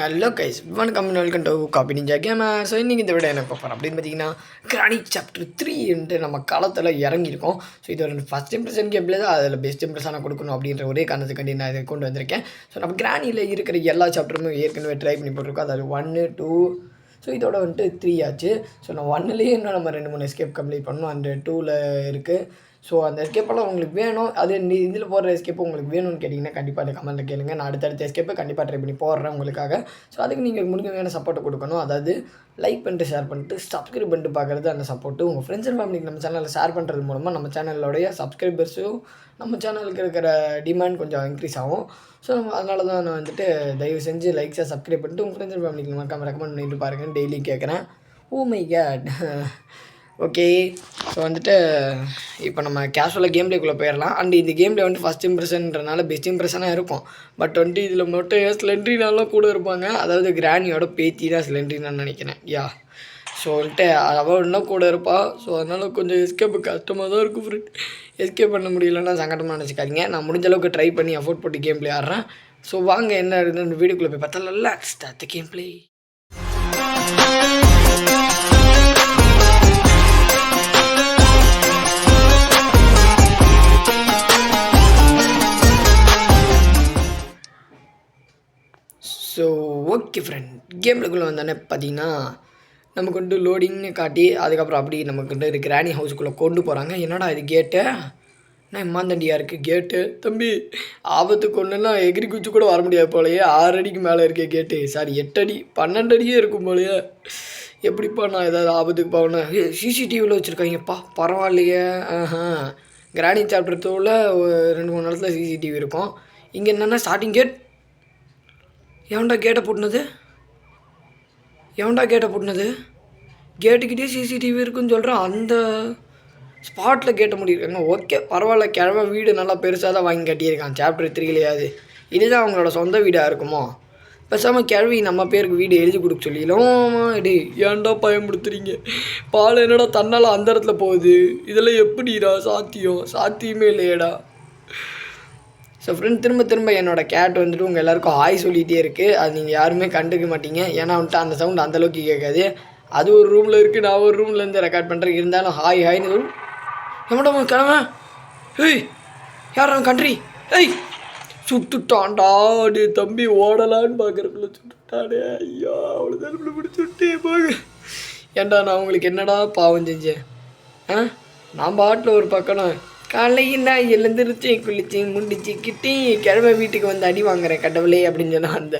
Hello guys, வணக்கம் welcome to Kaapi Ninja Gamer. So இன்றைக்கி இந்த விட என்ன பார்ப்போம் அப்படின்னு பார்த்தீங்கன்னா, கிரானி சாப்டர் 3 நம்ம காலத்தில் இறங்கியிருக்கோம். ஸோ இது ஒரு ஃபஸ்ட் இம்ப்ரெஷன் கேம்ல தான் அதில் பெஸ்ட் இம்ப்ரெஷனாக கொடுக்கணும் அப்படின்ற ஒரே காரணத்துக்காண்டி நான் இதை கொண்டு வந்திருக்கேன். ஸோ நம்ம கிரானியில் இருக்கிற எல்லா சாப்டருமே ஏற்கனவே ட்ரை பண்ணி போட்டிருக்கோம். அதாவது 1, 2, ஸோ இதோட 3 ஆச்சு. ஸோ நான் 1லேயே இன்னும் நம்ம 2-3 எஸ்கேப் கம்ப்ளீட் பண்ணணும். அண்ட் 2ல் இருக்குது. ஸோ அந்த எஸ்கேப்பெல்லாம் உங்களுக்கு வேணும், அது இதில் போடுற எஸ்கேப்பு உங்களுக்கு வேணும்னு கேட்டிங்கன்னா கண்டிப்பாக அந்த கமெண்ட்டில் கேளுங்க. நான் அடுத்தடுத்த எஸ்கேப்பை கண்டிப்பாக ட்ரை பண்ணி போடுறேன் உங்களுக்காக. ஸோ அதுக்கு நீங்கள் முழுமையான சப்போர்ட்டை கொடுக்கணும். அதாவது லைக் பண்ணிட்டு ஷேர் பண்ணிட்டு சப்ஸ்கிரைப் பண்ணிட்டு பார்க்குறது அந்த சப்போர்ட்டு. உங்கள் ஃப்ரெண்ட்ஸ் அண்ட் ஃபேமிலிக்கு நம்ம சேனலில் ஷேர் பண்ணுறது மூலமாக நம்ம சேனலோடைய சப்ஸ்கிரைபர்ஸும் நம்ம சேனலுக்கு இருக்கிற டிமாண்ட் கொஞ்சம் இன்க்ரீஸ் ஆகும். ஸோ அதனால தான் நான் தயவு செஞ்சு லைக்ஸாக சப்ஸ்கிரைப் பண்ணிட்டு உங்கள் ஃப்ரெண்ட்ஸ் அண்ட் ஃபேமிலிக்கு மறக்காம ரெக்கமெண்ட் பண்ணிட்டு பாருங்கன்னு டெய்லி கேட்குறேன். Oh my God. Okay, so இப்போ நம்ம கேஷுவலாக கேம் பிளேக்குள்ளே போயிடலாம். அண்ட் இந்த கேம் பிளே ஃபஸ்ட் இம்ப்ரெஷன்றனால பெஸ்ட் இம்ப்ரெஷனாக இருக்கும். பட் இதில் மட்டும் ஸ்லெண்ட்ரினாலாம் கூட இருப்பாங்க. அதாவது கிரானியோட பேத்தி தான் ஸ்லெண்ட்ரினான்னு நினைக்கிறேன். யா, ஸோ அவள் இன்னும் கூட இருப்பாள். ஸோ அதனால் கொஞ்சம் எஸ்கேப்பு கஷ்டமாக தான் இருக்கும் ஃப்ரெண்ட். எஸ்கேப் பண்ண முடியலன்னா சங்கடமாக நினச்சிக்காதீங்க. நான் முடிஞ்ச அளவுக்கு ட்ரை பண்ணி அஃபோர்ட் போட்டு கேம் பிளே ஆடுறேன். ஸோ வாங்க என்ன இருக்குதுன்னு வீடியோக்குள்ளே போய் பார்த்தா நல்லா start the game play. So okay friend, கேம்லுக்குள்ளே வந்தோடனே பார்த்தீங்கன்னா நமக்கு லோடிங்னு காட்டி அதுக்கப்புறம் அப்படி நமக்கு கிரானி ஹவுஸுக்குள்ளே கொண்டு போகிறாங்க. என்னடா இது கேட்டு நான் மாந்தண்டியாக இருக்குது கேட்டு. தம்பி ஆபத்துக்கு ஒன்றுனா எகிரி குச்சி கூட வர முடியாது போலையே. 6 அடிக்கு மேலே இருக்கே கேட்டு. சாரி 8 அடி 12 அடியே இருக்கும் போலையே. எப்படிப்பா நான் ஏதாவது ஆபத்துக்கு போகணும். சிசிடிவியில் வச்சுருக்காங்கப்பா, பரவாயில்லையே. கிரானி சாப்டர் 2ல் 2-3 இடத்துல சிசிடிவி இருக்கும். இங்கே என்னென்னா ஸ்டார்டிங் கேட். எவன்டா கேட்டை போட்டுனது? கேட்டுக்கிட்டே சிசிடிவி இருக்குன்னு சொல்கிறேன். அந்த ஸ்பாட்டில் கேட்ட முடியிருக்காங்க. ஓகே பரவாயில்ல, கிழமை வீடு நல்லா பெருசாக தான் வாங்கி கட்டியிருக்கான் சாப்டர் 3லையாவது. இதுதான் அவங்களோட சொந்த வீடாக இருக்குமோ? பேசாமல் கிழவி நம்ம பேருக்கு வீடு எழுதி கொடுக்க சொல்லிடலாம். டே ஏன்டா பயன்படுத்துறீங்க? பால் என்னடா தன்னால் அந்த இடத்துல போகுது? இதெல்லாம் எப்படிடா சாத்தியமே இல்லையேடா. ஸோ ஃப்ரெண்ட், திரும்ப என்னோடய கேட் உங்கள் எல்லாேருக்கும் ஹாய் சொல்லிகிட்டே இருக்குது. அது நீங்கள் யாருமே கண்டுக்க மாட்டீங்க. ஏன்னா அந்த சவுண்ட் அந்தளவுக்கு கேட்காது. அது ஒரு ரூமில் இருக்குது, நான் ஒரு ரூம்லேருந்து ரெக்கார்ட் பண்ணுறேன். இருந்தாலும் ஹாய்னு சொல்லும். எவ்வளோ கிழமை? ஏய் யார் கண்ட்ரி? ஏய் சுட்டுட்டான்டா. டே தம்பி ஓடலான்னு பார்க்குறக்குள்ள சுட்டுட்டானே. ஐயா அவ்வளோ தரப்பில் பிடிச்சி விட்டே போக. ஏன்டா நான் உங்களுக்கு என்னடா பாவம் செஞ்சேன்? நான் பாட்டில் ஒரு பக்கம் காலையில் நான் எழுந்திருச்சு குளிச்சு முடிச்சு கிட்டி கிழமை வீட்டுக்கு வந்து அடி வாங்குறேன் கடவுளே அப்படின்னு சொன்னால்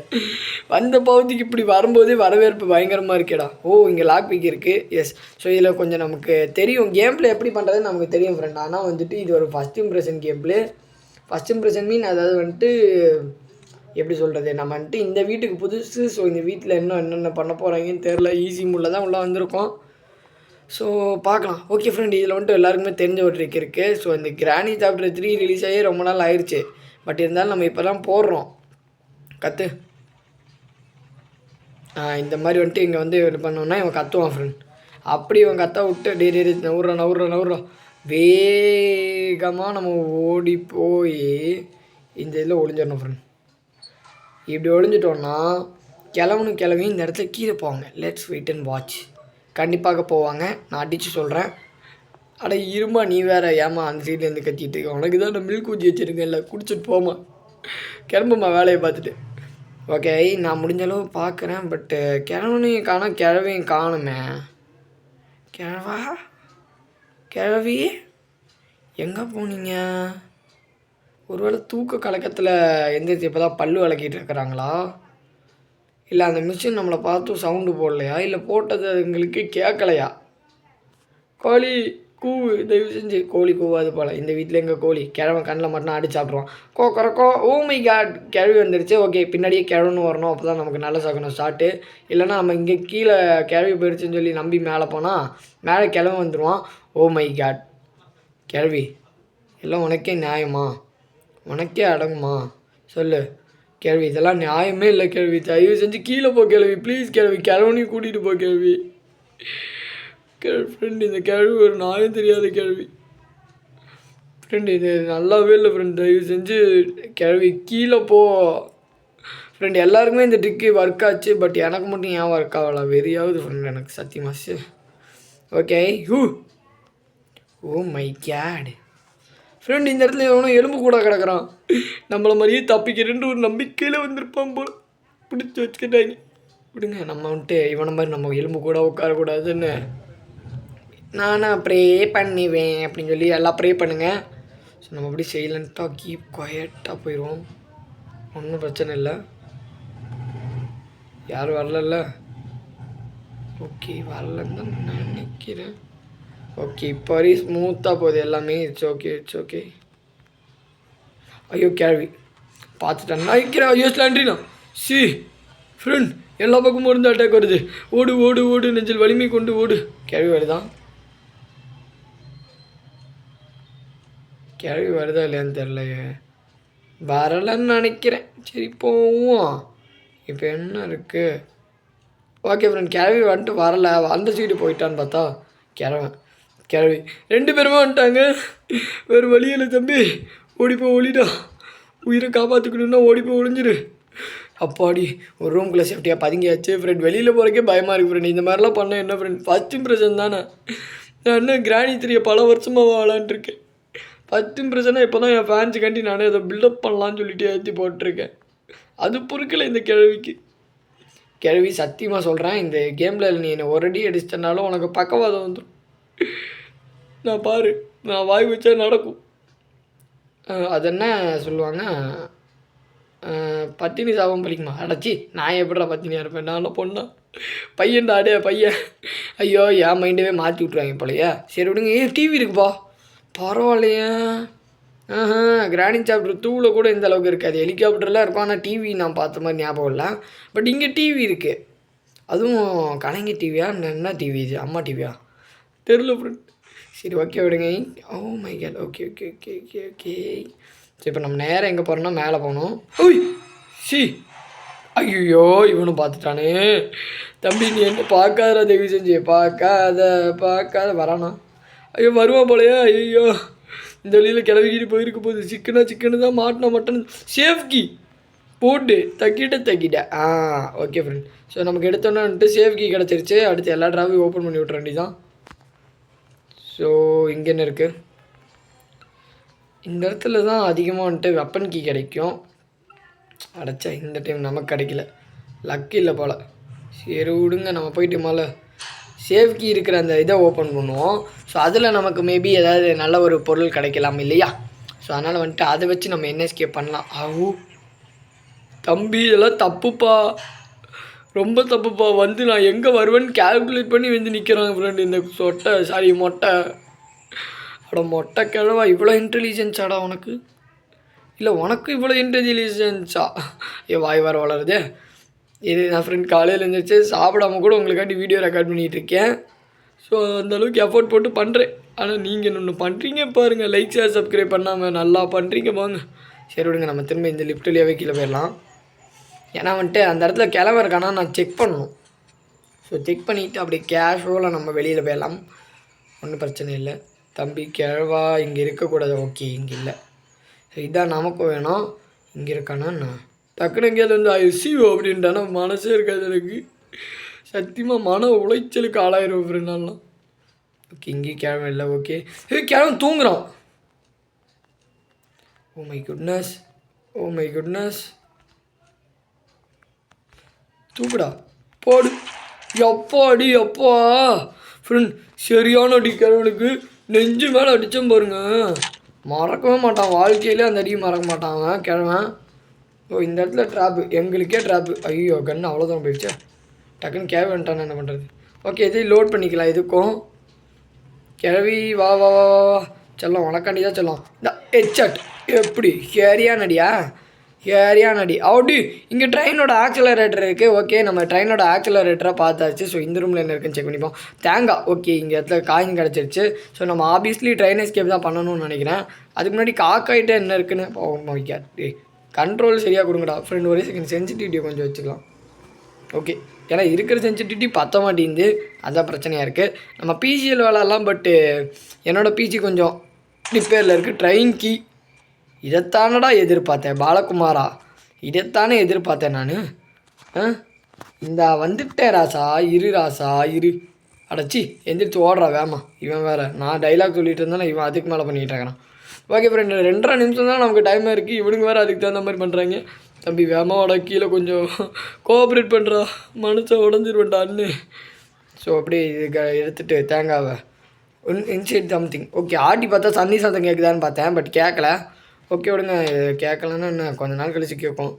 வந்த பகுதிக்கு இப்படி வரும்போதே வரவேற்பு பயங்கரமாக இருக்கேடா. ஓ இங்கே லாக் பிக் இருக்குது. எஸ், ஸோ இதில் கொஞ்சம் நமக்கு தெரியும் கேம் பிளே எப்படி பண்ணுறதுன்னு நமக்கு தெரியும் ஃப்ரெண்ட். ஆனால் இது ஒரு first impression game play. First impression mean அதாவது எப்படி சொல்கிறது, நம்ம இந்த வீட்டுக்கு புதுசு. ஸோ இந்த வீட்டில் என்னென்ன பண்ண போகிறாங்கன்னு தெரில. ஈஸி முள்ள தான் உள்ளே வந்திருக்கோம். ஸோ பார்க்கலாம். ஓகே ஃப்ரெண்ட், இதில் எல்லாருக்குமே தெரிஞ்ச ஒரு ட்ரிக் இருக்குது. ஸோ இந்த கிரானி சாப்டர் 3 ரிலீஸ் ஆகி ரொம்ப நாள் ஆயிடுச்சு. பட் இருந்தாலும் நம்ம இப்போ தான் போடுறோம். கற்று இந்த மாதிரி இங்கே இது பண்ணோன்னா இவன் கற்றுவான் ஃப்ரெண்ட். அப்படி இவன் கற்ற விட்டு டே நவுறா வேகமாக நம்ம ஓடி போய் இந்த இதில் ஒளிஞ்சிடணும் ஃப்ரெண்ட். இப்படி ஒளிஞ்சிட்டோன்னா கிளவி இந்த இடத்துல கீழே போவாங்க. Let's wait and watch. கண்டிப்பாக போவாங்க, நான் அடித்து சொல்கிறேன். அட இருமா, நீ வேறு ஏமா அந்த சைட்லேருந்து கத்திட்டு இருக்க? உனக்கு தான் நான் மில்க் ஊற்றி வச்சுருக்கேன், இல்லை குடிச்சிட்டு போமா, கிளம்புமா வேலையை பார்த்துட்டு. ஓகே, நான் முடிஞ்ச அளவு பார்க்குறேன். பட்டு கிழவையும் காணுமே. கிழவி எங்கே போனீங்க? ஒருவேளை தூக்க கலக்கத்தில் எந்திரிச்சு இப்போ தான் பல்லு விளக்கிட்டு இருக்கிறாங்களா? இல்லை அந்த மிஷின் நம்மளை பார்த்து சவுண்டு போடலையா? இல்லை போட்டது எங்களுக்கு கேட்கலையா? கோழி கூவு, தயவு செஞ்சு கோழி கூவாது போல். இந்த வீட்டில் எங்கள் கோழி கிழவன் கண்ணில் மட்டும் அடிச்சு சாப்பிட்ருவோம். கொரக்கோ. ஓ மை காட், கிழவி வந்துருச்சு. ஓகே, பின்னாடியே கிழவன்னு வரணும். அப்போ தான் நமக்கு நல்ல சகனம் ஸ்டார்ட்டு. இல்லைனா நம்ம இங்கே கீழே கிழவி போயிடுச்சுன்னு சொல்லி நம்பி மேலே போனால் மேலே கிழவன் வந்துடுவான். ஓ மை காட், கிழவி எல்லாம் உனக்கே நியாயமா? உனக்கே அடங்குமா? சொல்லு கேள்வி. இதெல்லாம் நியாயமே இல்லை கேள்வி. தயவு செஞ்சு கீழே போ கேள்வி, ப்ளீஸ் கேள்வி. கிழவனையும் கூட்டிகிட்டு போ கேள்வி. ஃப்ரெண்ட், இந்த கேள்வி ஒரு நியாயம் தெரியாத கேள்வி ஃப்ரெண்ட். இது நல்லாவே இல்லை ஃப்ரெண்ட். தயவு செஞ்சு கேள்வி கீழே போ. ஃப்ரெண்ட் எல்லாருக்குமே இந்த ட்ரிக்கு ஒர்க் ஆச்சு. பட் எனக்கு மட்டும் ஏன் ஒர்க் ஆகலை வெறியாவது ஃப்ரெண்ட் எனக்கு சத்தியமாச்சு. Okay oh my god friend இந்த இடத்துல எவனோ எலும்பு கூட கிடக்குறான். நம்மளை மாதிரியே தப்பிக்கிறேன்ற ஒரு நம்பிக்கையில் வந்திருப்பான் போல். பிடிச்சி வச்சுக்கிட்டாங்க. விடுங்க நம்ம வந்துட்டு இவனை மாதிரி நம்ம எலும்பு கூட உட்காரக்கூடாதுன்னு நானும் ப்ரே பண்ணுவேன் அப்படின்னு சொல்லி எல்லாம் ப்ரே பண்ணுங்கள். ஸோ நம்ம அப்படி சைலண்ட்டாக கீப் குவைட்டாக போயிடுவோம். ஒன்றும் பிரச்சனை இல்லை. யாரும் வரல. ஓகே வரலன்னு தான் நினைக்கிறேன். ஓகே இப்போ வரை ஸ்மூத்தாக போகுது எல்லாமே. It's okay. ஐயோ கேள்வி பார்த்துட்டேன் நினைக்கிறேன். ஐயோ ஸ்லாண்ட்ரினா சி ஃப்ரெண்ட் எல்லா பக்கமும் இருந்து அட்டாக் வருது. ஓடு நெஞ்சில் வலிமை கொண்டு ஓடு. கேள்வி வருதா இல்லையான்னு தெரிலையே. வரலன்னு நினைக்கிறேன். சரி போவோம். இப்போ என்ன இருக்குது? ஓகே ஃப்ரெண்ட் கேள்வி வந்துட்டு வரலை. அந்த சைடு போயிட்டான்னு பார்த்தா கிழவி 2 பேருமே வந்துட்டாங்க. வேறு வழியில் தம்பி ஒளிடா. உயிரை காப்பாற்றிக்கணுன்னா ஒளிஞ்சிரு. அப்பாடி ஒரு ரூம்குள்ளே சேஃப்டியாக பதுங்கியாச்சு. ஃப்ரெண்ட் வெளியில் போகிறக்கே பயமாக இருக்குது ஃப்ரெண்ட். இந்த மாதிரிலாம் பண்ண என்ன ஃப்ரெண்ட் ஃபஸ்ட் இம்ப்ரெஷன் தானே. நான் இன்னும் கிராணி 3 பல வருஷமாக வாழான்ட்ருக்கேன். ஃபஸ்ட் இம்ப்ரெஷனாக இப்போ தான் என் ஃபேன்ஸுக்காண்டி நானே அதை பில்டப் பண்ணலான்னு சொல்லிட்டு ஏற்றி போட்டிருக்கேன். அது பொறுக்கலை இந்த கிழவி சத்தியமாக சொல்கிறேன். இந்த கேமில் நீ என்னை ஒரு அடி அடிச்சிட்டனாலும் உனக்கு பக்கவாதம் வந்துடும். நான் பாரு நான் வாய் வச்சா நடக்கும். அது என்ன சொல்லுவாங்க பத்தினி சாபம் பழிக்குமா? அடைச்சி நான் எப்படிடா பத்தினியாக இருப்பேன்? நானும் பொண்ணா பையன்டா பையன். ஐயோ என் மைண்டவே மாற்றி விட்ருவாங்க போலையா. சரி விடுங்க. டிவி இருக்குப்பா பரவாயில்லையா. கிராணி சாப்டர் 2ல் கூட இந்த அளவுக்கு இருக்காது. ஹெலிகாப்டர்லாம் இருக்கும். ஆனால் டிவி நான் பார்த்த மாதிரி ஞாபகம் இல்லை. பட் இங்கே டிவி இருக்குது. அதுவும் கலைஞ டிவியா என்ன டிவி இது? அம்மா டிவியா தெரில ஃப்ரெண்ட். சரி ஓகே விடுங்க. Oh my God okay. சரி இப்போ நம்ம நேராக எங்கே போகிறோம்னா மேலே போகணும். ஐயோ இவனும் பார்த்துட்டானே. தம்பி நீ என்ன பார்க்காத தயவு செஞ்சு பார்க்காத வரானா? ஐயோ வருவான் போலையா. ஐயோ இந்த வழியில் கிளவிக்கிட்டு போயிருக்க போகுது. சிக்கனு தான் மாட்டினா மட்டன் சேஃப்கி போட்டு தக்கிட்ட ஓகே ஃப்ரெண்ட். ஸோ நமக்கு எடுத்தோன்னே வந்துட்டு சேஃப்கி கிடச்சிருச்சு. அடுத்து எல்லா ட்ராவையும் ஓப்பன் பண்ணி விட்ற வேண்டியதான். ஸோ இங்கே என்ன இருக்குது? இந்த இடத்துல தான் அதிகமாக வந்துட்டு வெப்பன் கீ கிடைக்கும். அடைச்சா இந்த டைம் நமக்கு கிடைக்கல. லக்கு இல்லை போல். சரி விடுங்க நம்ம போயிட்டு மேலே சேஃப்கி இருக்கிற அந்த இதை ஓப்பன் பண்ணுவோம். ஸோ அதில் நமக்கு மேபி ஏதாவது நல்ல ஒரு பொருள் கிடைக்கலாம் இல்லையா. ஸோ அதனால் வந்துட்டு அதை வச்சு நம்ம என்ன எஸ்கேப் பண்ணலாம். தம்பி இதெல்லாம் தப்புப்பா, ரொம்ப தப்புப்பா. வந்து நான் எங்கே வருவேன்னு கேல்குலேட் பண்ணி வந்து நிற்கிறாங்க ஃப்ரெண்டு இந்த மொட்டை கிழவா. இவ்வளோ இன்டெலிஜென்ஸாடா உனக்கு? இல்லை உனக்கு இவ்வளோ இன்டெலிஜென்ஸா? வாய் வர வளருதே. இது நான் ஃப்ரெண்ட் காலையில் இருந்துச்சு சாப்பிடாம கூட உங்களுக்காண்டி வீடியோ ரெக்கார்ட் பண்ணிகிட்ருக்கேன். ஸோ அந்தளவுக்கு எஃபோர்ட் போட்டு பண்ணுறேன். ஆனால் நீங்கள் ஒன்று பண்ணுறீங்க பாருங்கள். லைக் ஷேர் சப்ஸ்கிரைப் பண்ணாமல் நல்லா பண்ணுறீங்க வாங்க. சரி விடுங்க நம்ம திரும்ப இந்த லிஃப்ட் வழியாகவே கீழே போயிடலாம். ஏன்னா வந்துட்டு அந்த இடத்துல கிளம்ப இருக்கானா நான் செக் பண்ணணும். ஸோ செக் பண்ணிவிட்டு அப்படி கேஷுவலாக நம்ம வெளியில் போயிடலாம். ஒன்றும் பிரச்சனை இல்லை. தம்பி கிழவா இங்கே இருக்கக்கூடாது. ஓகே இங்கே இல்லை. இதான் நமக்கும் வேணும். இங்கே இருக்கானா நான் டக்குனு எங்கேயாவது வந்து ஐசிஓ அப்படின்ட்டானா மனசே இருக்காது எனக்கு. சத்தியமாக மன உளைச்சலுக்கு ஆளாயிரும் ஃப்ரெண்டாலாம். ஓகே இங்கேயும் கிழமை இல்லை. ஓகே கிழமை தூங்குறான். ஓ மை குட்னஸ் தூக்குடா போடு. எப்பா ஃப்ரெண்ட் சரியான அடி கிழவனுக்கு நெஞ்சு மேலே அடித்தோம் பாருங்க. மறக்கவே மாட்டான் வாழ்க்கையிலே. அந்த அடியும் மறக்க மாட்டான் கிழவன். ஓ இந்த இடத்துல ட்ராப்பு, எங்களுக்கே ட்ராப்பு. ஐயோ கன்று அவ்வளோதான் போயிடுச்சு. டக்குன்னு கேள்வி வந்துட்டானே என்ன பண்ணுறது. ஓகே இதையும் லோட் பண்ணிக்கலாம். இதுக்கும் கிழவி வா செல்லம் உனக்காண்டி தான் செல்லம். இந்த ஹெட்செட் எப்படி ஏரியான அடி அப்படி. இங்கே ட்ரெயினோட ஆக்சலரேட்டர் இருக்குது. ஓகே நம்ம ட்ரெயினோட ஆக்சலரேட்டராக பார்த்தாச்சு. ஸோ இந்த ரூமில் என்ன இருக்குன்னு செக் பண்ணிப்போம். தேங்காய் ஓகே இங்கே இடத்துல காயின் கிடச்சிருச்சு. ஸோ நம்ம ஆப்வியஸ்லி ட்ரெயின் எஸ்கேப் தான் பண்ணணும்னு நினைக்கிறேன். அதுக்கு முன்னாடி காக்காயிட்ட என்ன இருக்குன்னு ஓகே கண்ட்ரோல் சரியாக கொடுங்கடா ஃப்ரெண்ட். ஒரே செகண்ட் சென்சிட்டிவிட்டியை கொஞ்சம் வச்சுக்கலாம். ஓகே ஏன்னா இருக்கிற சென்சிட்டிவிட்டி பற்ற மாட்டேங்குது. அதுதான் பிரச்சனையாக இருக்குது. நம்ம பிசிஎல் விளாட்லாம். பட்டு என்னோடய பிசி கொஞ்சம் ரிப்பேரில் இருக்குது. ட்ரெயின் கீ இதைத்தானடா எதிர்பார்த்தேன் பாலகுமாரா. இதைத்தானே எதிர்பார்த்தேன் நான். இந்த வந்துட்டேன் ராசா, இரு ராசா இரு. அடச்சி எந்திரிச்சு ஓடுறா வேமா. இவன் வேறு நான் டைலாக் சொல்லிட்டு இருந்தானே, இவன் அதுக்கு மேலே பண்ணிகிட்டு இருக்கிறான். ஓகே ஃப்ரெண்ட், 2.5 நிமிஷம் தான் நமக்கு டைமாக இருக்குது. இவனுங்க வேறு அதுக்கு தகுந்த மாதிரி பண்ணுறாங்க. தம்பி வேமாவோட கீழே கொஞ்சம் கோஆப்ரேட் பண்ணுறா, மனுஷன் உடஞ்சிருவேன்டான்னு. ஸோ அப்படியே இது எடுத்துகிட்டு தேங்காவை இன்சைட் சம்திங். ஓகே, ஆட்டி பார்த்தா சன்னி சத்தம் கேட்குதான்னு பார்த்தேன், பட் கேட்கல. ஓகே விடுங்க, கேட்கலன்னா என்ன கொஞ்சம் நாள் கழிச்சு கேட்கும்.